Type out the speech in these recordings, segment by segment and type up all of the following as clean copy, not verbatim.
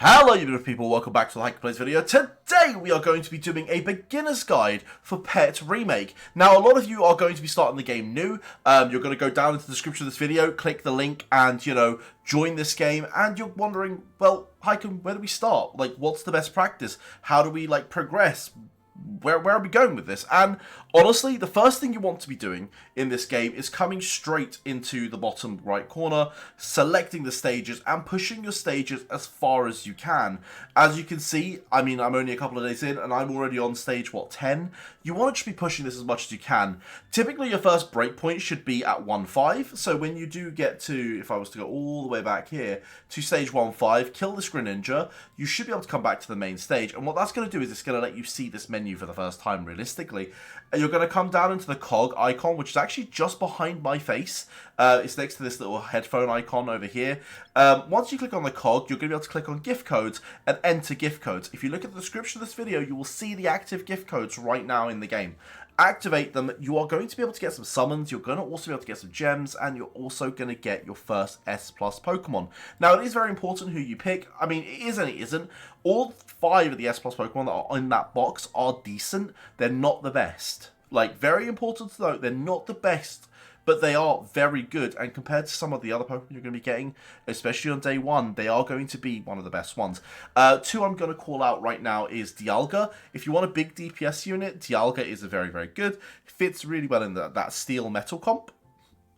Hello you beautiful people, welcome back to the Hike Plays video. Today we are going to be doing a beginner's guide for Pet Remake. Now a lot of you are going to be starting the game new. You're going to go down into the description of this video, click the link and, join this game. And you're wondering, well, Hike, where do we start? Like, what's the best practice? How do we, progress? Where are we going with this? And honestly, the first thing you want to be doing in this game is coming straight into the bottom right corner, selecting the stages and pushing your stages as far as you can. As you can see, I mean, I'm only a couple of days in and I'm already on stage, 10? You want to just be pushing this as much as you can. Typically, your first breakpoint should be at 1-5. So when you do get to, if I was to go all the way back here, to stage 1-5, kill this Greninja, you should be able to come back to the main stage. And what that's going to do is it's going to let you see this menu for the first time realistically. And you're going to come down into the cog icon, which is actually just behind my face. It's next to this little headphone icon over here. Once you click on the cog, you're going to be able to click on gift codes and enter gift codes. If you look at the description of this video, you will see the active gift codes right now in the game. Activate them, you are going to be able to get some summons, you're going to also be able to get some gems, and you're also going to get your first S+ Pokemon. Now, it is very important who you pick. I mean, it is and it isn't. All 5 of the S+ Pokemon that are in that box are decent. They're not the best. Very important to note, they're not the best, but they are very good, and compared to some of the other Pokemon you're going to be getting, especially on day 1, they are going to be one of the best ones. 2 I'm going to call out right now is Dialga. If you want a big DPS unit, Dialga is a very, very good. Fits really well in that steel metal comp.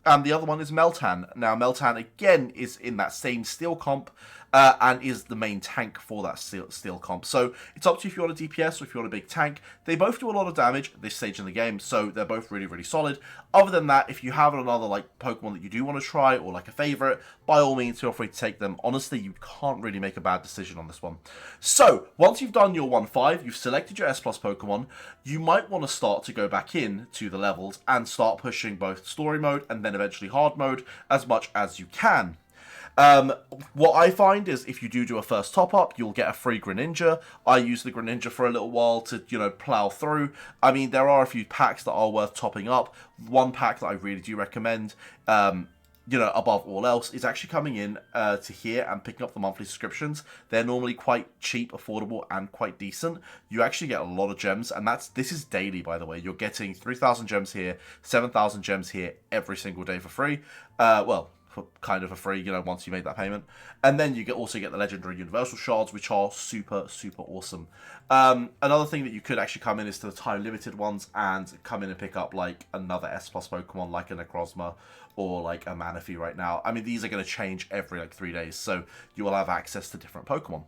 And the other one is Meltan. Now, Meltan, again, is in that same steel comp, and is the main tank for that steel comp. So, it's up to you if you want a DPS or if you want a big tank. They both do a lot of damage at this stage in the game, so they're both really, really solid. Other than that, if you have another, Pokemon that you do want to try, or, a favorite, by all means, feel free to take them. Honestly, you can't really make a bad decision on this one. So, once you've done your 1-5, you've selected your S+ Pokemon, you might want to start to go back in to the levels and start pushing both story mode and then eventually hard mode as much as you can. What I find is if you do a first top up, you'll get a free Greninja. I use the Greninja for a little while to, plow through. I mean, there are a few packs that are worth topping up. One pack that I really do recommend, above all else, is actually coming in to here and picking up the monthly subscriptions. They're normally quite cheap, affordable, and quite decent. You actually get a lot of gems, and this is daily, by the way. You're getting 3,000 gems here, 7,000 gems here every single day for free. For free, once you make that payment. And then you also get the legendary universal shards, which are super, super awesome. Another thing that you could actually come in is to the time limited ones and come in and pick up another S+ Pokemon, like a Necrozma or a Manaphy right now. I mean, these are going to change every 3 days, so you will have access to different Pokemon.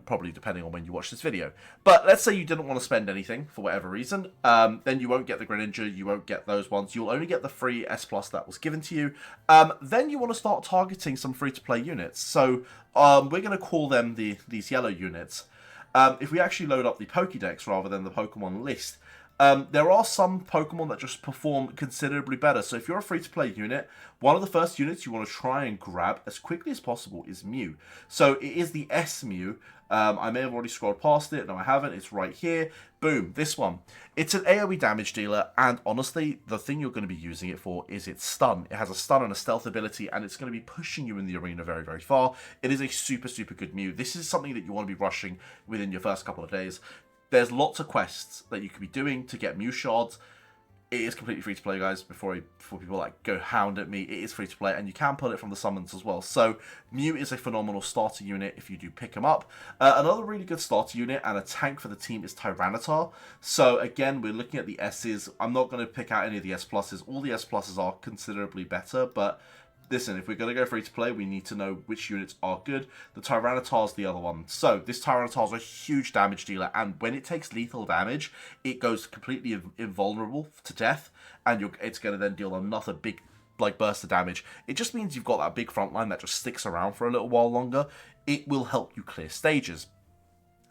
Probably depending on when you watch this video. But let's say you didn't want to spend anything for whatever reason, then you won't get the Greninja, you won't get those ones, you'll only get the free S+ that was given to you. Then you want to start targeting some free-to-play units. So we're going to call them these yellow units. If we actually load up the Pokédex rather than the Pokemon list, there are some Pokemon that just perform considerably better. So if you're a free-to-play unit, one of the first units you want to try and grab as quickly as possible is Mew. So it is the S Mew. I may have already scrolled past it. No, I haven't. It's right here. Boom, this one. It's an AoE damage dealer, and honestly, the thing you're going to be using it for is its stun. It has a stun and a stealth ability, and it's going to be pushing you in the arena very, very far. It is a super, super good Mew. This is something that you want to be rushing within your first couple of days. There's lots of quests that you could be doing to get Mew shards. It is completely free to play, guys. Before people go hound at me, it is free to play, and you can pull it from the summons as well. So Mew is a phenomenal starter unit if you do pick him up. Another really good starter unit and a tank for the team is Tyranitar. So again, we're looking at the S's. I'm not going to pick out any of the S+. All the S+ are considerably better, but listen, if we're going to go free to play, we need to know which units are good. The Tyranitar is the other one. So this Tyranitar is a huge damage dealer, and when it takes lethal damage, it goes completely invulnerable to death, and it's going to then deal another big burst of damage. It just means you've got that big front line that just sticks around for a little while longer. It will help you clear stages.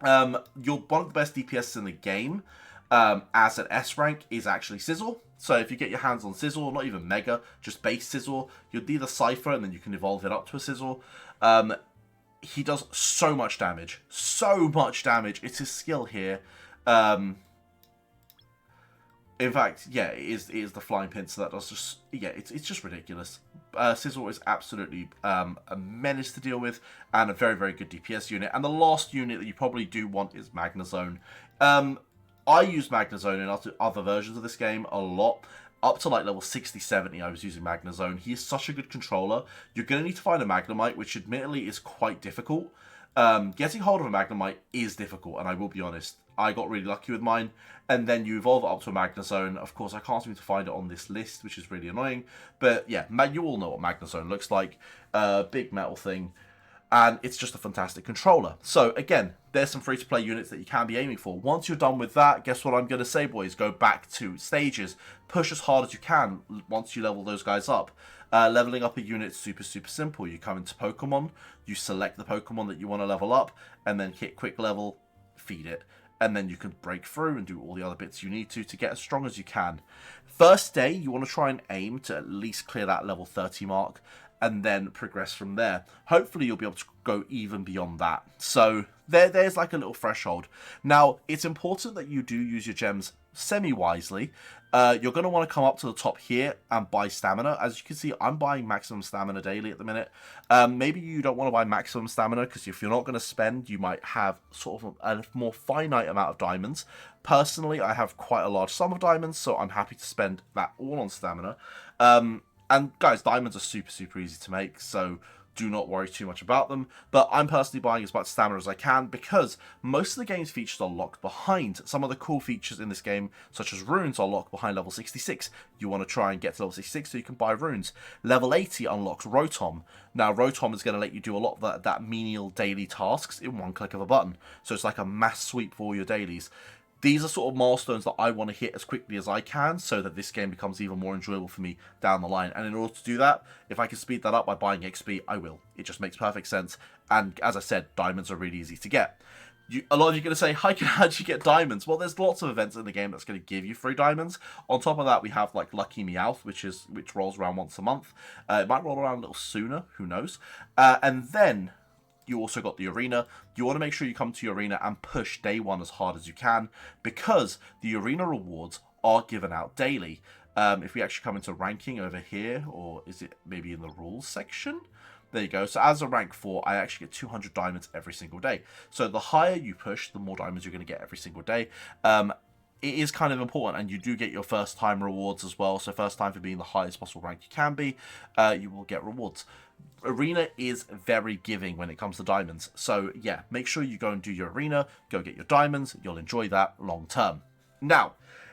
You're one of the best DPS in the game. As an S rank is actually Sizzle. So if you get your hands on Sizzle, not even Mega, just base Sizzle, you'll need a Cypher and then you can evolve it up to a Sizzle. He does so much damage. So much damage. It's his skill here. In fact, yeah, it is the flying pincer that does just, yeah, it's just ridiculous. Sizzle is absolutely a menace to deal with, and a very, very good DPS unit. And the last unit that you probably do want is Magnazone. I use Magnazone in other versions of this game a lot. Up to like level 60, 70, I was using Magnazone. He is such a good controller. You're going to need to find a Magnemite, which admittedly is quite difficult. Getting hold of a Magnemite is difficult, and I will be honest, I got really lucky with mine. And then you evolve it up to a Magnazone. Of course, I can't seem to find it on this list, which is really annoying. But yeah, you all know what Magnazone looks like. Big metal thing. And it's just a fantastic controller. So again, there's some free-to-play units that you can be aiming for. Once you're done with that, guess what I'm going to say, boys? Go back to stages. Push as hard as you can once you level those guys up. Leveling up a unit is super, super simple. You come into Pokemon, you select the Pokemon that you want to level up, and then hit quick level, feed it. And then you can break through and do all the other bits you need to get as strong as you can. First day, you want to try and aim to at least clear that level 30 mark, and then progress from there. Hopefully you'll be able to go even beyond that. So there's like a little threshold. Now, it's important that you do use your gems semi-wisely. You're going to want to come up to the top here and buy stamina. As you can see, I'm buying maximum stamina daily at the minute. Maybe you don't want to buy maximum stamina, because if you're not going to spend, you might have sort of a more finite amount of diamonds. Personally, I have quite a large sum of diamonds, so I'm happy to spend that all on stamina. And guys, diamonds are super, super easy to make, so do not worry too much about them. But I'm personally buying as much stamina as I can, because most of the game's features are locked behind. Some of the cool features in this game, such as runes, are locked behind level 66. You want to try and get to level 66 so you can buy runes. Level 80 unlocks Rotom. Now, Rotom is going to let you do a lot of that menial daily tasks in one click of a button. So it's like a mass sweep for all your dailies. These are sort of milestones that I want to hit as quickly as I can, so that this game becomes even more enjoyable for me down the line. And in order to do that, if I can speed that up by buying XP, I will. It just makes perfect sense. And as I said, diamonds are really easy to get. A lot of you are going to say, how can I actually get diamonds? Well, there's lots of events in the game that's going to give you free diamonds. On top of that, we have like Lucky Meowth, which rolls around once a month. It might roll around a little sooner, who knows? And then you also got the arena. You want to make sure you come to your arena and push day one as hard as you can, because the arena rewards are given out daily. If we actually come into ranking over here, or is it maybe in the rules section? There you go. So as a rank 4, I actually get 200 diamonds every single day. So the higher you push, the more diamonds you're going to get every single day. It is kind of important, and you do get your first time rewards as well. So first time for being the highest possible rank you can be, you will get rewards. Arena is very giving when it comes to diamonds. So yeah, make sure you go and do your arena, go get your diamonds. You'll enjoy that long term. Now,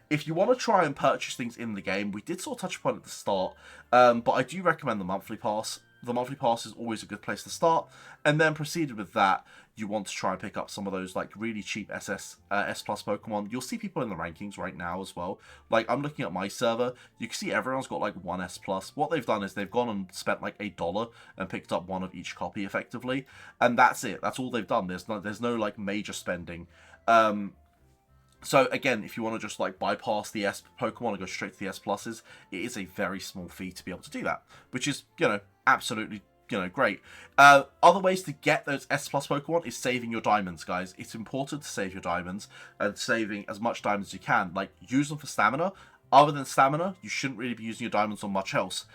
if you want to try and purchase things in the game, we did sort of touch upon it at the start, but I do recommend the monthly pass. The monthly pass is always a good place to start, and then proceeded with that, you want to try and pick up some of those like really cheap S+ Pokemon. You'll see people in the rankings right now as well. Like, I'm looking at my server, you can see everyone's got like one S+. What they've done is they've gone and spent like $1 and picked up one of each copy effectively, and that's it. That's all they've done. There's no like major spending. So again, if you want to just like bypass the S Pokemon and go straight to the S+, it is a very small fee to be able to do that, which is, you know, absolutely, you know, great. Other ways to get those S+ Pokemon is saving your diamonds, guys. It's important to save your diamonds, and saving as much diamonds as you can. Like, use them for stamina. Other than stamina, you shouldn't really be using your diamonds on much else.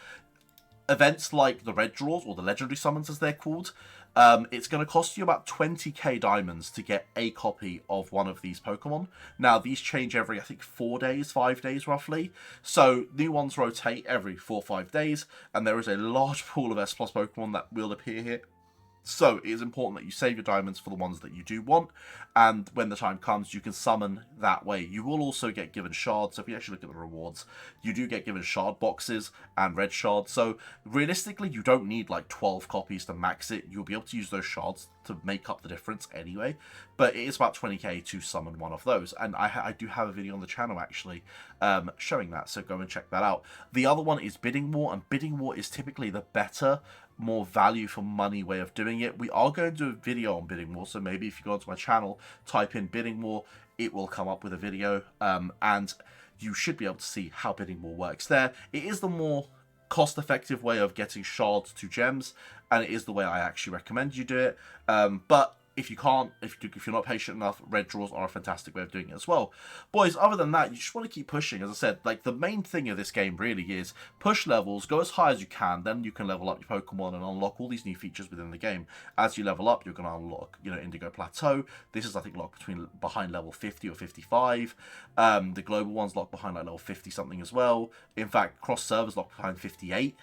Events like the red draws, or the legendary summons as they're called, it's going to cost you about 20k diamonds to get a copy of one of these Pokemon. Now, these change every, I think, 4 days, 5 days roughly. So, new ones rotate every 4 or 5 days, and there is a large pool of S+ Pokemon that will appear here. So, it is important that you save your diamonds for the ones that you do want, and when the time comes, you can summon that way. You will also get given shards, so if you actually look at the rewards, you do get given shard boxes and red shards, so realistically, you don't need like 12 copies to max it. You'll be able to use those shards to make up the difference anyway, but it is about 20k to summon one of those, and I do have a video on the channel actually showing that, so go and check that out. The other one is Bidding War, and Bidding War is typically the better, more value for money way of doing it. We are going to do a video on Bidding War, so maybe if you go onto my channel, type in Bidding War, it will come up with a video, and you should be able to see how Bidding War works there. It is the more cost-effective way of getting shards to gems, and it is the way I actually recommend you do it. But if you can't, if you're not patient enough, red draws are a fantastic way of doing it as well. Boys, other than that, you just want to keep pushing. As I said, like, the main thing of this game really is push levels, go as high as you can, then you can level up your Pokemon and unlock all these new features within the game. As you level up, you're going to unlock, you know, Indigo Plateau. This is, I think, locked behind level 50 or 55. The global one's locked behind like level 50 something as well. In fact, cross servers locked behind 58.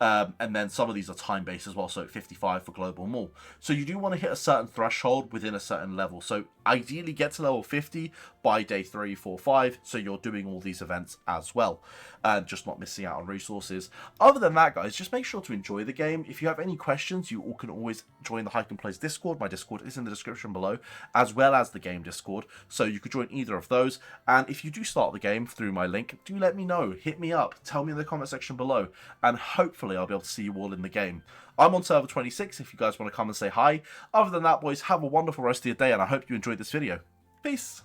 And then some of these are time-based as well, so 55 for global and more. So you do want to hit a certain threshold within a certain level. So ideally get to level 50 by day 3, 4, 5, so you're doing all these events as well, and just not missing out on resources. Other than that, guys, just make sure to enjoy the game. If you have any questions, you all can always join the Hike and Plays Discord. My Discord is in the description below, as well as the game Discord, so you could join either of those. And if you do start the game through my link, do let me know. Hit me up. Tell me in the comment section below, and hopefully I'll be able to see you all in the game. I'm on server 26 if you guys want to come and say hi. Other than that, boys, have a wonderful rest of your day, and I hope you enjoyed this video. Peace!